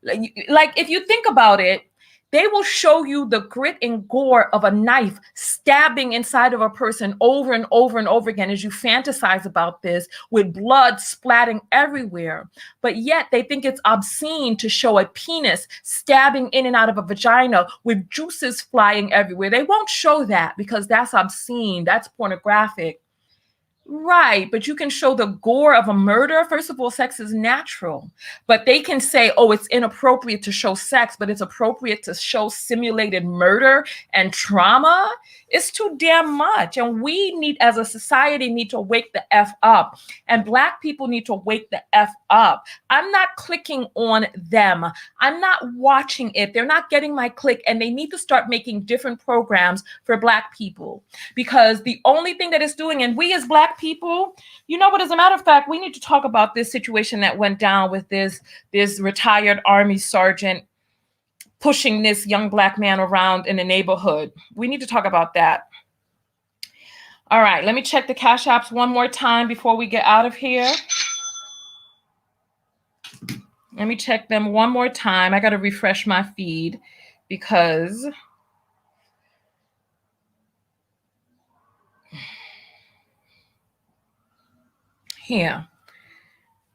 Like if you think about it, they will show you the grit and gore of a knife stabbing inside of a person over and over and over again as you fantasize about this, with blood splatting everywhere. But yet they think it's obscene to show a penis stabbing in and out of a vagina with juices flying everywhere. They won't show that because that's obscene, that's pornographic. Right, but you can show the gore of a murder. First of all, sex is natural, but they can say, oh, it's inappropriate to show sex, but it's appropriate to show simulated murder and trauma. It's too damn much. And we need, as a society, need to wake the F up. And Black people need to wake the F up. I'm not clicking on them. I'm not watching it. They're not getting my click. And they need to start making different programs for Black people. Because the only thing that it's doing, and we as Black people, you know what, as a matter of fact, we need to talk about this situation that went down with this retired Army sergeant pushing this young Black man around in the neighborhood. We need to talk about that. All right, let me check the Cash Apps one more time before we get out of here. Let me check them one more time. I got to refresh my feed because here,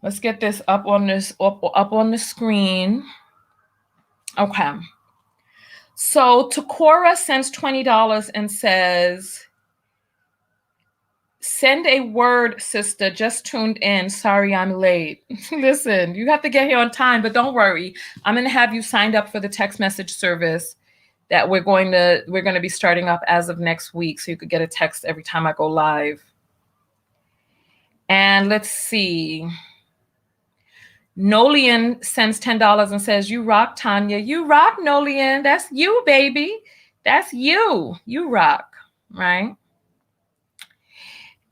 let's get this up on the screen. Okay. So Takora sends $20 and says, send a word, sister, just tuned in. Sorry, I'm late. Listen, you have to get here on time, but don't worry. I'm going to have you signed up for the text message service that we're going to be starting up as of next week. So you could get a text every time I go live. And let's see. Nolian sends $10 and says, you rock, Tanya. You rock, Nolian. That's you, baby. That's you. You rock, right?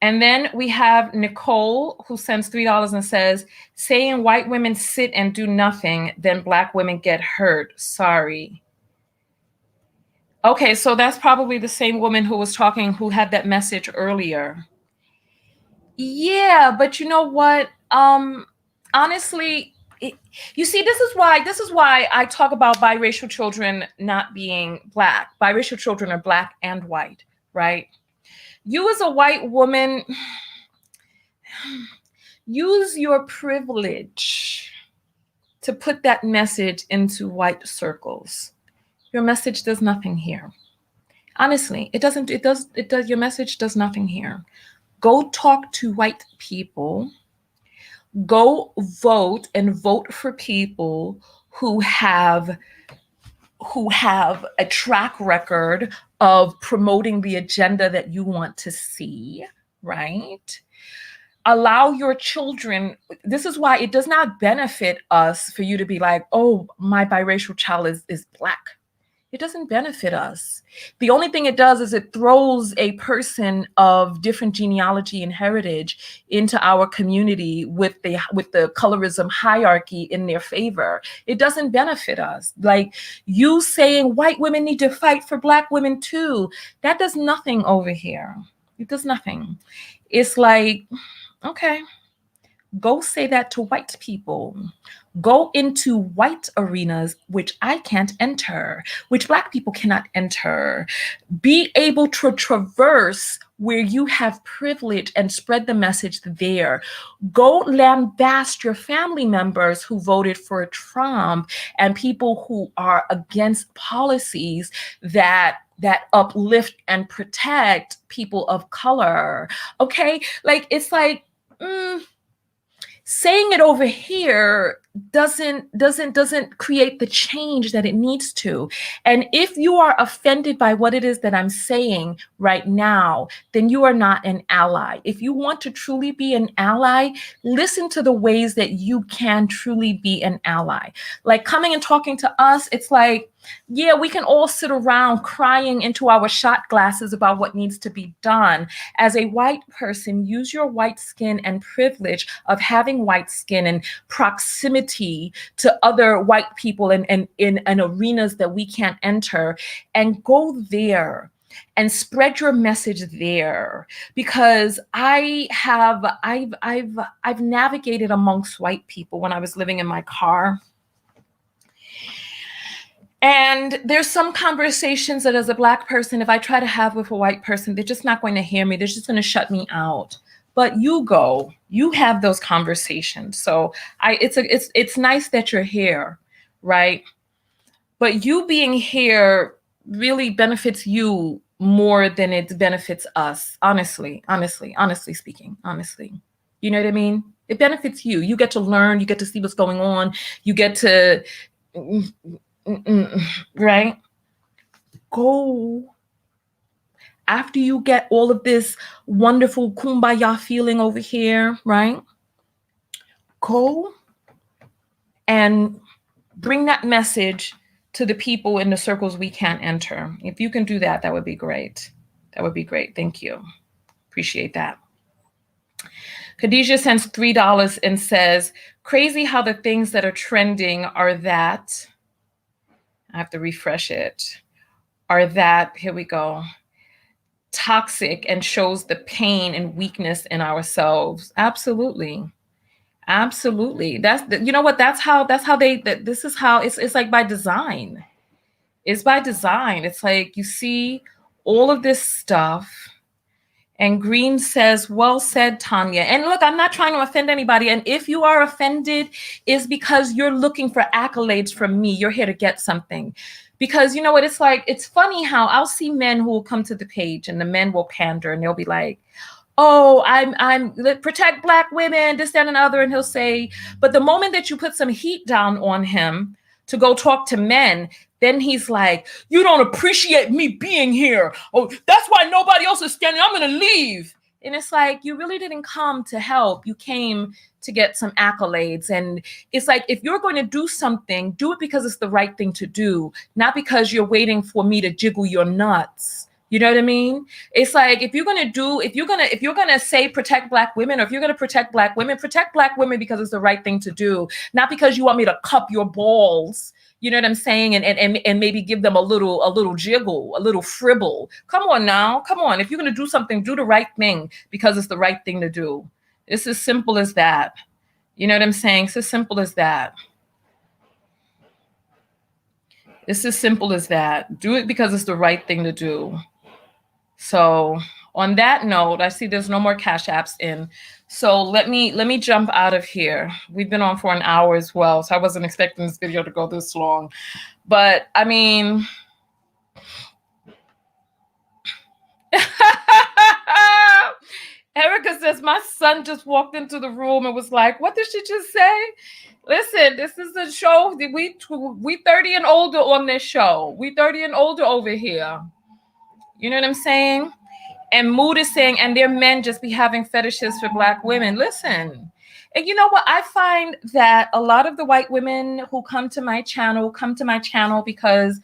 And then we have Nicole, who sends $3 and says, saying white women sit and do nothing, then Black women get hurt. Sorry. Okay, so that's probably the same woman who was talking, who had that message earlier. Yeah, but you know what? Honestly, you see, this is why I talk about biracial children not being Black. Biracial children are Black and white, right? You as a white woman, use your privilege to put that message into white circles. Your message does nothing here. Honestly, it does. Your message does nothing here. Go talk to white people. Go vote and vote for people who have a track record of promoting the agenda that you want to see, right? Allow your children, this is why it does not benefit us for you to be like, oh, my biracial child is Black. It doesn't benefit us. The only thing it does is it throws a person of different genealogy and heritage into our community with the colorism hierarchy in their favor. It doesn't benefit us. Like you saying white women need to fight for Black women too. That does nothing over here. It does nothing. It's like, okay, Go say that to white people. Go into white arenas, which I can't enter, which Black people cannot enter. Be able to traverse where you have privilege and spread the message there. Go lambast your family members who voted for Trump and people who are against policies that uplift and protect people of color. Okay? Like, it's like, saying it over here doesn't create the change that it needs to. And if you are offended by what it is that I'm saying right now, then you are not an ally. If you want to truly be an ally, listen to the ways that you can truly be an ally. Like coming and talking to us, it's like, yeah, we can all sit around crying into our shot glasses about what needs to be done. As a white person, use your white skin and privilege of having white skin and proximity to other white people and in arenas that we can't enter, and go there and spread your message there. Because I've navigated amongst white people when I was living in my car. And there's some conversations that as a Black person, if I try to have with a white person, they're just not going to hear me. They're just going to shut me out. But you have those conversations. So it's nice that you're here, right? But you being here really benefits you more than it benefits us. Honestly speaking. You know what I mean? It benefits you. You get to learn, you get to see what's going on, you get to right? Go. After you get all of this wonderful kumbaya feeling over here, right? Go and bring that message to the people in the circles we can't enter. If you can do that, that would be great. That would be great. Thank you. Appreciate that. Khadijah sends $3 and says, crazy how the things that are trending are that, I have to refresh it, are that, here we go, toxic and shows the pain and weakness in ourselves. Absolutely. That's you know what, that's how this is how it's like by design. It's by design. It's like you see all of this stuff. And Green says, well said, Tanya. And look, I'm not trying to offend anybody. And if you are offended, it's because you're looking for accolades from me. You're here to get something. Because you know what, it's like, it's funny how I'll see men who will come to the page and the men will pander and they'll be like, oh, I'm protect Black women, this, that, and other. And he'll say, but the moment that you put some heat down on him to go talk to men, then he's like, you don't appreciate me being here. Oh, that's why nobody else is standing. I'm going to leave. And it's like, you really didn't come to help. You came to get some accolades. And it's like, if you're going to do something, do it because it's the right thing to do, not because you're waiting for me to jiggle your nuts. You know what I mean? It's like, if you're going to say protect Black women, or if you're going to protect Black women because it's the right thing to do, not because you want me to cup your balls. You know what I'm saying? And maybe give them a little jiggle, a little fribble. Come on now. Come on. If you're going to do something, do the right thing because it's the right thing to do. It's as simple as that. You know what I'm saying? It's as simple as that. It's as simple as that. Do it because it's the right thing to do. So on that note, I see there's no more Cash Apps in. So let me jump out of here. We've been on for an hour as well, so I wasn't expecting this video to go this long. But I mean, Erica says, my son just walked into the room and was like, what did she just say? Listen, this is a show. We 30 and older on this show. We 30 and older over here. You know what I'm saying? And Mood is saying, and their men just be having fetishes for Black women. Listen, and you know what? I find that a lot of the white women who come to my channel because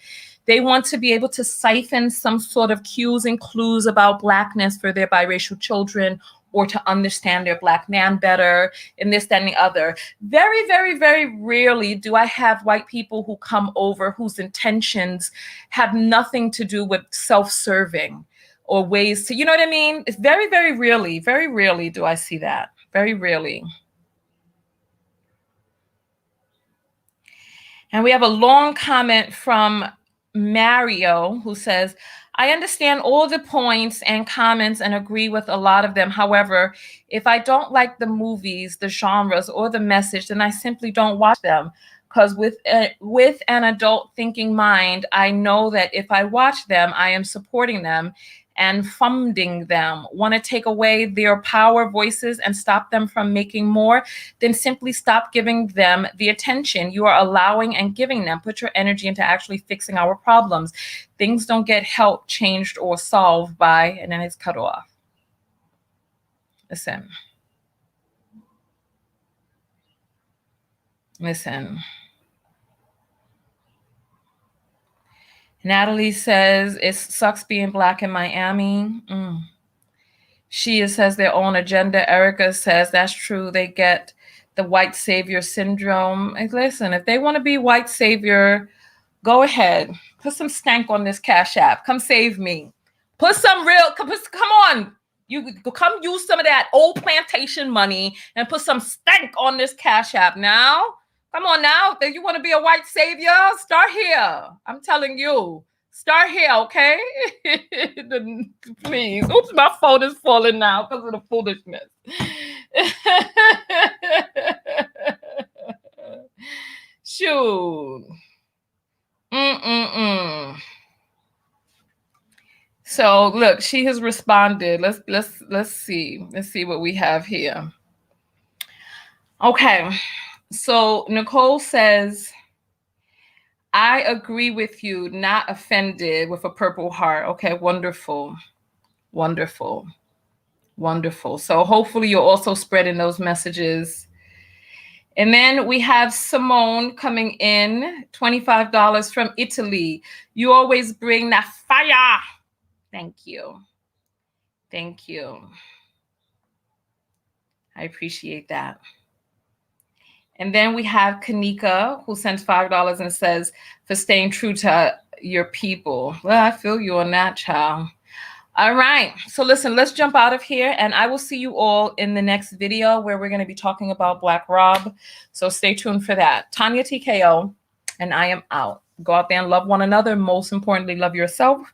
they want to be able to siphon some sort of cues and clues about Blackness for their biracial children, or to understand their Black man better, and this, that, and the other. Very, very, very rarely do I have white people who come over whose intentions have nothing to do with self-serving or ways to, you know what I mean? It's very, very rarely do I see that. Very rarely. And we have a long comment from Mario who says, I understand all the points and comments and agree with a lot of them. However, if I don't like the movies, the genres, or the message, then I simply don't watch them. Because with an adult thinking mind, I know that if I watch them, I am supporting them and funding them. Want to take away their power voices and stop them from making more, then simply stop giving them the attention you are allowing and giving them. Put your energy into actually fixing our problems. Things don't get helped, changed, or solved by, and then it's cut off. Listen. Natalie says, it sucks being Black in Miami. She says their own agenda. Erica says that's true. They get the white savior syndrome. And listen, if they want to be white savior, go ahead. Put some stank on this Cash App. Come save me. Put some real, come on. You come use some of that old plantation money and put some stank on this Cash App now. Come on now. If you want to be a white savior, start here. I'm telling you. Start here, okay? Please. Oops, my phone is falling now because of the foolishness. Shoot. So look, she has responded. Let's see. Let's see what we have here. Okay. So Nicole says, I agree with you, not offended, with a purple heart. Okay, wonderful. Wonderful. Wonderful. So hopefully you're also spreading those messages. And then we have Simone coming in, $25 from Italy. You always bring that fire. Thank you. Thank you. I appreciate that. And then we have Kanika, who sends $5 and says, for staying true to your people. Well, I feel you on that, child. All right. So listen, let's jump out of here. And I will see you all in the next video where we're going to be talking about Black Rob. So stay tuned for that. Tanya TKO, and I am out. Go out there and love one another. Most importantly, love yourself.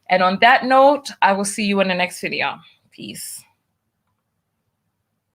And on that note, I will see you in the next video. Peace.